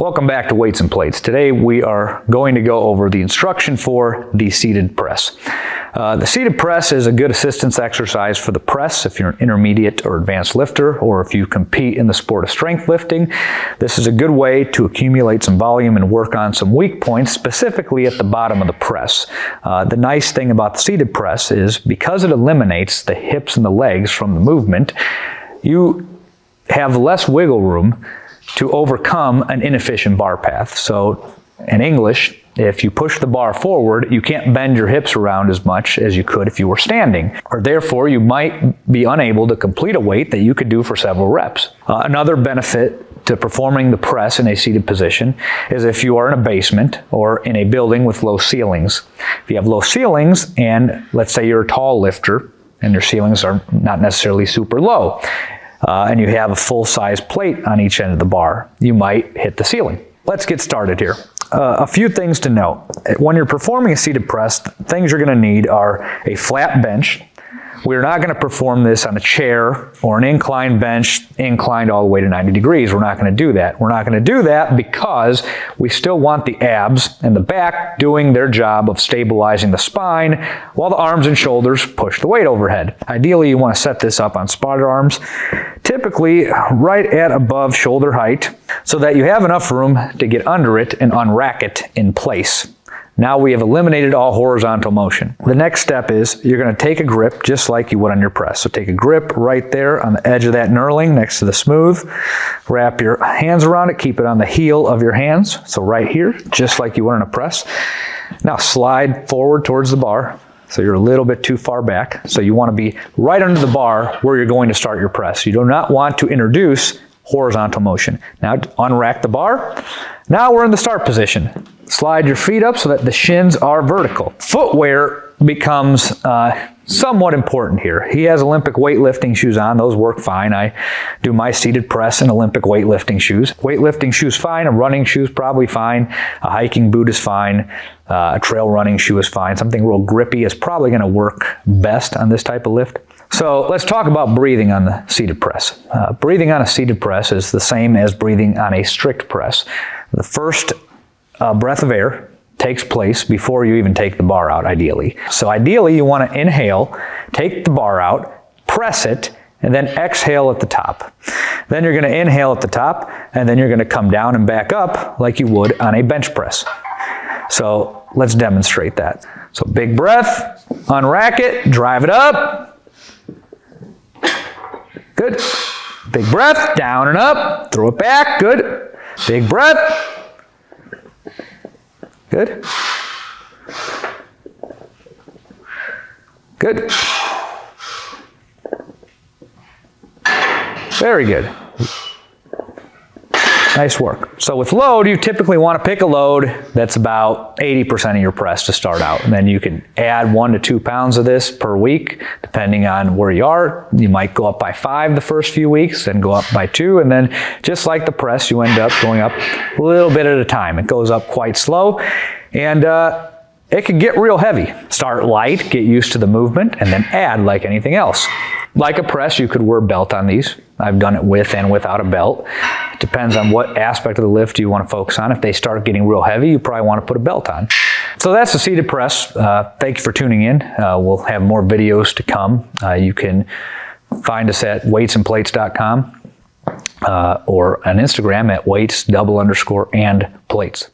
Welcome back to Weights and Plates. Today we are going to go over the instruction for the seated press. The seated press is a good assistance exercise for the press if you're an intermediate or advanced lifter, or if you compete in the sport of strength lifting. This is a good way to accumulate some volume and work on some weak points, specifically at the bottom of the press. The nice thing about the seated press is because it eliminates the hips and the legs from the movement, you have less wiggle room to overcome an inefficient bar path. So in English, if you push the bar forward, you can't bend your hips around as much as you could if you were standing, or therefore you might be unable to complete a weight that you could do for several reps. Another benefit to performing the press in a seated position is if you are in a basement or in a building with low ceilings. If you have low ceilings and let's say you're a tall lifter and your ceilings are not necessarily super low, and you have a full-size plate on each end of the bar, you might hit the ceiling. Let's get started here. A few things to note. When you're performing a seated press, things you're going to need are a flat bench. We're not going to perform this on a chair or an inclined bench, inclined all the way to 90 degrees. We're not going to do that. We're not going to do that because we still want the abs and the back doing their job of stabilizing the spine while the arms and shoulders push the weight overhead. Ideally, you want to set this up on spotted arms, typically right at above shoulder height, so that you have enough room to get under it and unrack it in place. Now we have eliminated all horizontal motion. The next step is you're going to take a grip just like you would on your press. So take a grip right there on the edge of that knurling next to the smooth. Wrap your hands around it. Keep it on the heel of your hands. So right here, just like you would on a press. Now slide forward towards the bar. So you're a little bit too far back. So you want to be right under the bar where you're going to start your press. You do not want to introduce horizontal motion. Now unrack the bar. Now we're in the start position. Slide your feet up so that the shins are vertical. Footwear becomes somewhat important here. He has Olympic weightlifting shoes on. Those work fine. I do my seated press in Olympic weightlifting shoes. Weightlifting shoes fine. A running shoe is probably fine. A hiking boot is fine. A trail running shoe is fine. Something real grippy is probably going to work best on this type of lift. So let's talk about breathing on the seated press. Breathing on a seated press is the same as breathing on a strict press. The first breath of air takes place before you even take the bar out, ideally. So ideally, you want to inhale, take the bar out, press it, and then exhale at the top. Then you're going to inhale at the top, and then you're going to come down and back up like you would on a bench press. So let's demonstrate that. So big breath, unrack it, drive it up. Good. Big breath, down and up, throw it back, good. Big breath. Good. Good. Very good. Nice work. So with load, you typically want to pick a load that's about 80% of your press to start out. And then you can add 1 to 2 pounds of this per week, depending on where you are. You might go up by 5 the first few weeks, then go up by 2. And then just like the press, you end up going up a little bit at a time. It goes up quite slow. And it can get real heavy. Start light, get used to the movement, and then add like anything else. Like a press, you could wear a belt on these. I've done it with and without a belt. It depends on what aspect of the lift you want to focus on. If they start getting real heavy, you probably want to put a belt on. So that's the seated press. Thank you for tuning in. We'll have more videos to come. You can find us at weightsandplates.com or on Instagram at weights_and plates.